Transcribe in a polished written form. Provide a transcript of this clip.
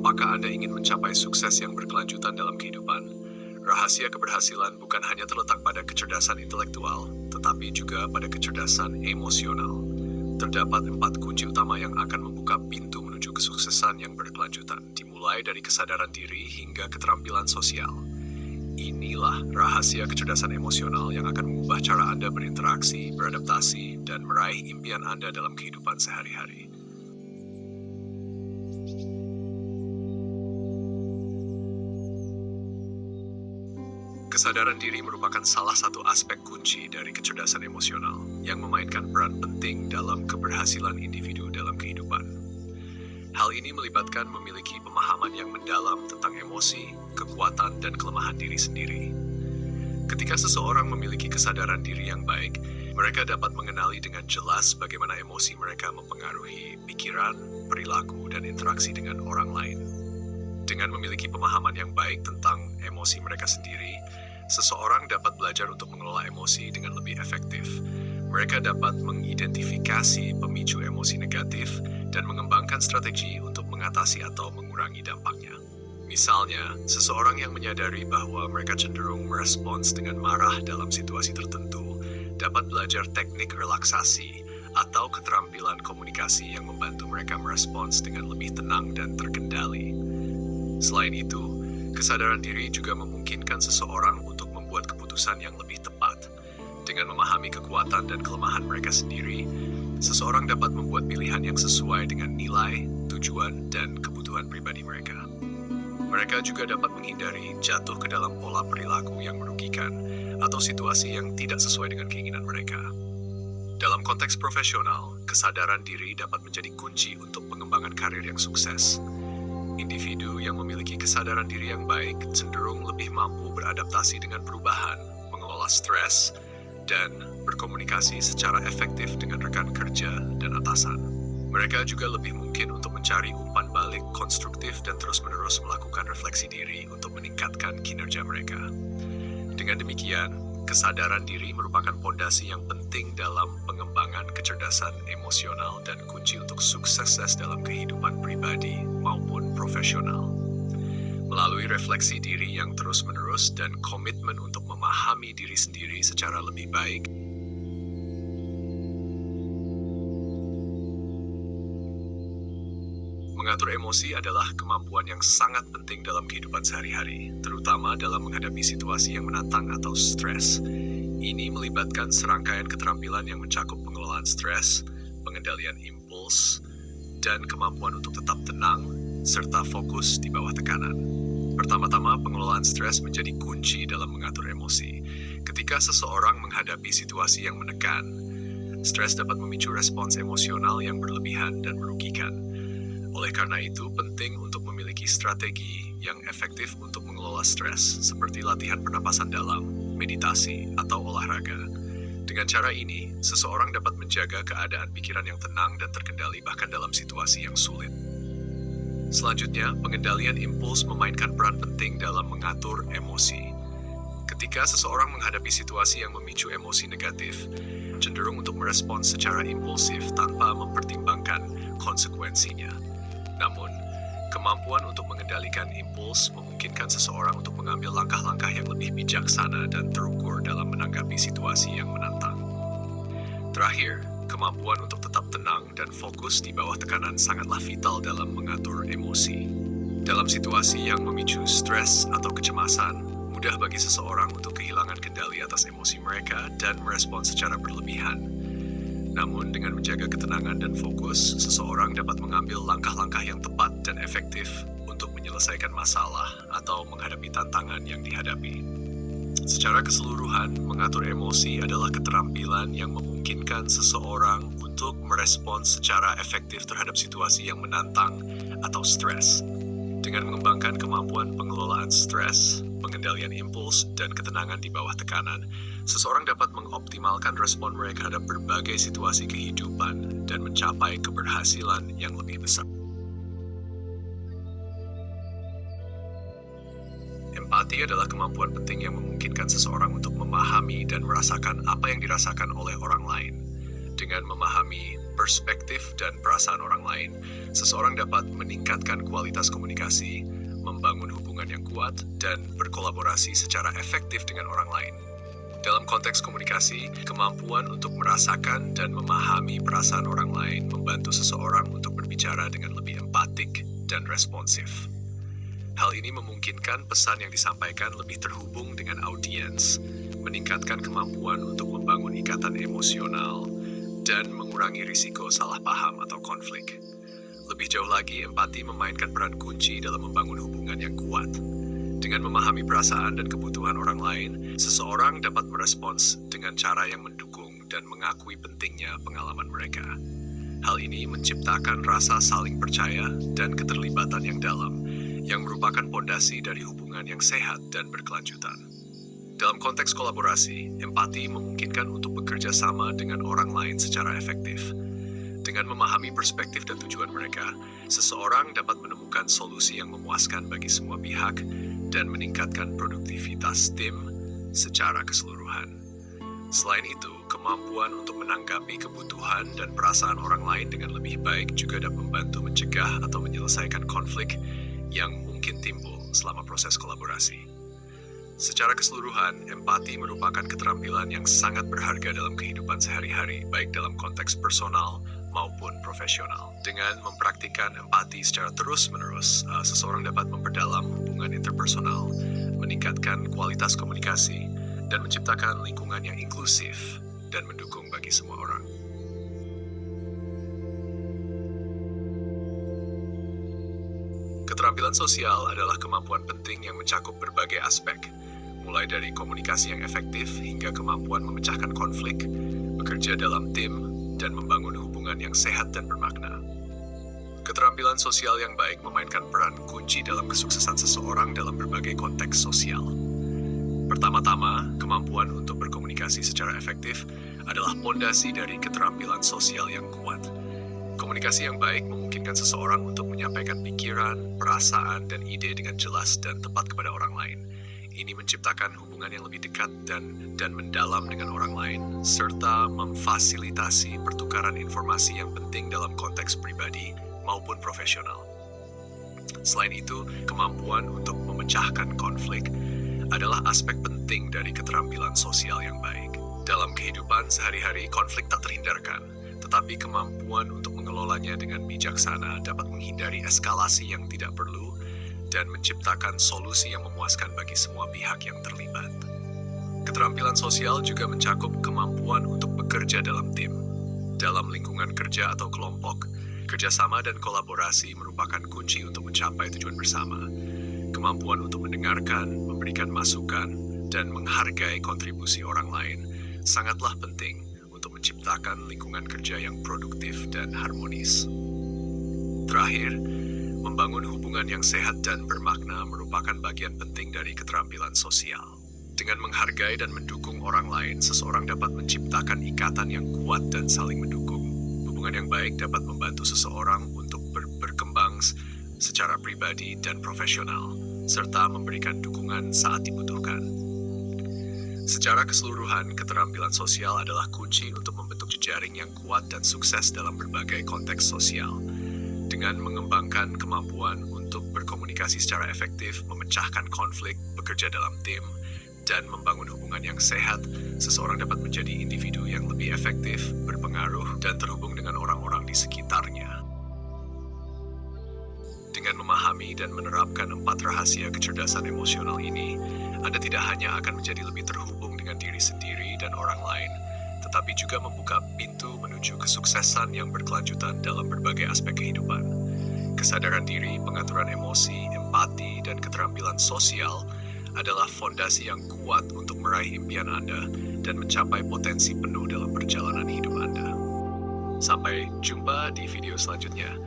Apakah Anda ingin mencapai sukses yang berkelanjutan dalam kehidupan? Rahasia keberhasilan bukan hanya terletak pada kecerdasan intelektual, tetapi juga pada kecerdasan emosional. Terdapat 4 kunci utama yang akan membuka pintu menuju kesuksesan yang berkelanjutan, dimulai dari kesadaran diri hingga keterampilan sosial. Inilah rahasia kecerdasan emosional yang akan mengubah cara Anda berinteraksi, beradaptasi, dan meraih impian Anda dalam kehidupan sehari-hari. Kesadaran diri merupakan salah satu aspek kunci dari kecerdasan emosional yang memainkan peran penting dalam keberhasilan individu dalam kehidupan. Hal ini melibatkan memiliki pemahaman yang mendalam tentang emosi, kekuatan, dan kelemahan diri sendiri. Ketika seseorang memiliki kesadaran diri yang baik, mereka dapat mengenali dengan jelas bagaimana emosi mereka mempengaruhi pikiran, perilaku, dan interaksi dengan orang lain. Dengan memiliki pemahaman yang baik tentang emosi mereka sendiri, seseorang dapat belajar untuk mengelola emosi dengan lebih efektif. Mereka dapat mengidentifikasi pemicu emosi negatif dan mengembangkan strategi untuk mengatasi atau mengurangi dampaknya. Misalnya, seseorang yang menyadari bahwa mereka cenderung merespons dengan marah dalam situasi tertentu dapat belajar teknik relaksasi atau keterampilan komunikasi yang membantu mereka merespons dengan lebih tenang dan terkendali. Selain itu, kesadaran diri juga memungkinkan seseorang untuk membuat keputusan yang lebih tepat. Dengan memahami kekuatan dan kelemahan mereka sendiri, seseorang dapat membuat pilihan yang sesuai dengan nilai, tujuan, dan kebutuhan pribadi mereka. Mereka juga dapat menghindari jatuh ke dalam pola perilaku yang merugikan atau situasi yang tidak sesuai dengan keinginan mereka. Dalam konteks profesional, kesadaran diri dapat menjadi kunci untuk pengembangan karir yang sukses. Individu yang memiliki kesadaran diri yang baik cenderung lebih mampu beradaptasi dengan perubahan, mengelola stres, dan berkomunikasi secara efektif dengan rekan kerja dan atasan. Mereka juga lebih mungkin untuk mencari umpan balik konstruktif dan terus-menerus melakukan refleksi diri untuk meningkatkan kinerja mereka. Dengan demikian, kesadaran diri merupakan fondasi yang penting dalam pengembangan kecerdasan emosional dan kunci untuk sukses dalam kehidupan pribadi maupun profesional. Melalui refleksi diri yang terus-menerus dan komitmen untuk memahami diri sendiri secara lebih baik, mengatur emosi adalah kemampuan yang sangat penting dalam kehidupan sehari-hari, terutama dalam menghadapi situasi yang menantang atau stres. Ini melibatkan serangkaian keterampilan yang mencakup pengelolaan stres, pengendalian impuls, dan kemampuan untuk tetap tenang, serta fokus di bawah tekanan. Pertama-tama, pengelolaan stres menjadi kunci dalam mengatur emosi. Ketika seseorang menghadapi situasi yang menekan, stres dapat memicu respons emosional yang berlebihan dan merugikan. Oleh karena itu, penting untuk memiliki strategi yang efektif untuk mengelola stres, seperti latihan pernapasan dalam, meditasi, atau olahraga. Dengan cara ini, seseorang dapat menjaga keadaan pikiran yang tenang dan terkendali bahkan dalam situasi yang sulit. Selanjutnya, pengendalian impuls memainkan peran penting dalam mengatur emosi. Ketika seseorang menghadapi situasi yang memicu emosi negatif, cenderung untuk merespons secara impulsif tanpa mempertimbangkan konsekuensinya. Namun, kemampuan untuk mengendalikan impuls memungkinkan seseorang untuk mengambil langkah-langkah yang lebih bijaksana dan terukur dalam menanggapi situasi yang menantang. Terakhir, kemampuan untuk tetap tenang dan fokus di bawah tekanan sangatlah vital dalam mengatur emosi. Dalam situasi yang memicu stres atau kecemasan, mudah bagi seseorang untuk kehilangan kendali atas emosi mereka dan merespons secara berlebihan. Namun, dengan menjaga ketenangan dan fokus, seseorang dapat mengambil langkah-langkah yang tepat dan efektif untuk menyelesaikan masalah atau menghadapi tantangan yang dihadapi. Secara keseluruhan, mengatur emosi adalah keterampilan yang memungkinkan seseorang untuk merespons secara efektif terhadap situasi yang menantang atau stres. Dengan mengembangkan kemampuan pengelolaan stres, pengendalian impuls, dan ketenangan di bawah tekanan, seseorang dapat mengoptimalkan respon mereka terhadap berbagai situasi kehidupan dan mencapai keberhasilan yang lebih besar. Empati adalah kemampuan penting yang memungkinkan seseorang untuk memahami dan merasakan apa yang dirasakan oleh orang lain. Dengan memahami perspektif dan perasaan orang lain, seseorang dapat meningkatkan kualitas komunikasi, membangun hubungan yang kuat, dan berkolaborasi secara efektif dengan orang lain. Dalam konteks komunikasi, kemampuan untuk merasakan dan memahami perasaan orang lain membantu seseorang untuk berbicara dengan lebih empatik dan responsif. Hal ini memungkinkan pesan yang disampaikan lebih terhubung dengan audiens, meningkatkan kemampuan untuk membangun ikatan emosional, dan mengurangi risiko salah paham atau konflik. Lebih jauh lagi, empati memainkan peran kunci dalam membangun hubungan yang kuat. Dengan memahami perasaan dan kebutuhan orang lain, seseorang dapat merespons dengan cara yang mendukung dan mengakui pentingnya pengalaman mereka. Hal ini menciptakan rasa saling percaya dan keterlibatan yang dalam, yang merupakan pondasi dari hubungan yang sehat dan berkelanjutan. Dalam konteks kolaborasi, empati memungkinkan untuk bekerja sama dengan orang lain secara efektif. Dengan memahami perspektif dan tujuan mereka, seseorang dapat menemukan solusi yang memuaskan bagi semua pihak dan meningkatkan produktivitas tim secara keseluruhan. Selain itu, kemampuan untuk menanggapi kebutuhan dan perasaan orang lain dengan lebih baik juga dapat membantu mencegah atau menyelesaikan konflik yang mungkin timbul selama proses kolaborasi. Secara keseluruhan, empati merupakan keterampilan yang sangat berharga dalam kehidupan sehari-hari, baik dalam konteks personal maupun profesional. Dengan mempraktikkan empati secara terus-menerus, seseorang dapat memperdalam hubungan interpersonal, meningkatkan kualitas komunikasi, dan menciptakan lingkungan yang inklusif dan mendukung bagi semua orang. Keterampilan sosial adalah kemampuan penting yang mencakup berbagai aspek, mulai dari komunikasi yang efektif hingga kemampuan memecahkan konflik, bekerja dalam tim, dan membangun hubungan yang sehat dan bermakna. Keterampilan sosial yang baik memainkan peran kunci dalam kesuksesan seseorang dalam berbagai konteks sosial. Pertama-tama, kemampuan untuk berkomunikasi secara efektif adalah pondasi dari keterampilan sosial yang kuat. Komunikasi yang baik memungkinkan seseorang untuk menyampaikan pikiran, perasaan, dan ide dengan jelas dan tepat kepada orang lain. Ini menciptakan hubungan yang lebih dekat dan mendalam dengan orang lain, serta memfasilitasi pertukaran informasi yang penting dalam konteks pribadi maupun profesional. Selain itu, kemampuan untuk memecahkan konflik adalah aspek penting dari keterampilan sosial yang baik. Dalam kehidupan sehari-hari, konflik tak terhindarkan, tetapi kemampuan untuk mengelolanya dengan bijaksana dapat menghindari eskalasi yang tidak perlu dan menciptakan solusi yang memuaskan bagi semua pihak yang terlibat. Keterampilan sosial juga mencakup kemampuan untuk bekerja dalam tim. Dalam lingkungan kerja atau kelompok, kerjasama dan kolaborasi merupakan kunci untuk mencapai tujuan bersama. Kemampuan untuk mendengarkan, memberikan masukan, dan menghargai kontribusi orang lain sangatlah penting untuk menciptakan lingkungan kerja yang produktif dan harmonis. Terakhir, membangun hubungan yang sehat dan bermakna merupakan bagian penting dari keterampilan sosial. Dengan menghargai dan mendukung orang lain, seseorang dapat menciptakan ikatan yang kuat dan saling mendukung. Hubungan yang baik dapat membantu seseorang untuk berkembang secara pribadi dan profesional, serta memberikan dukungan saat dibutuhkan. Secara keseluruhan, keterampilan sosial adalah kunci untuk membentuk jejaring yang kuat dan sukses dalam berbagai konteks sosial. Dengan mengembangkan kemampuan untuk berkomunikasi secara efektif, memecahkan konflik, bekerja dalam tim, dan membangun hubungan yang sehat, seseorang dapat menjadi individu yang lebih efektif, berpengaruh, dan terhubung dengan orang-orang di sekitarnya. Dengan memahami dan menerapkan 4 rahasia kecerdasan emosional ini, Anda tidak hanya akan menjadi lebih terhubung dengan diri sendiri dan orang lain, tetapi juga membuka pintu menuju kesuksesan yang berkelanjutan dalam berbagai aspek kehidupan. Kesadaran diri, pengaturan emosi, empati, dan keterampilan sosial adalah fondasi yang kuat untuk meraih impian Anda dan mencapai potensi penuh dalam perjalanan hidup Anda. Sampai jumpa di video selanjutnya.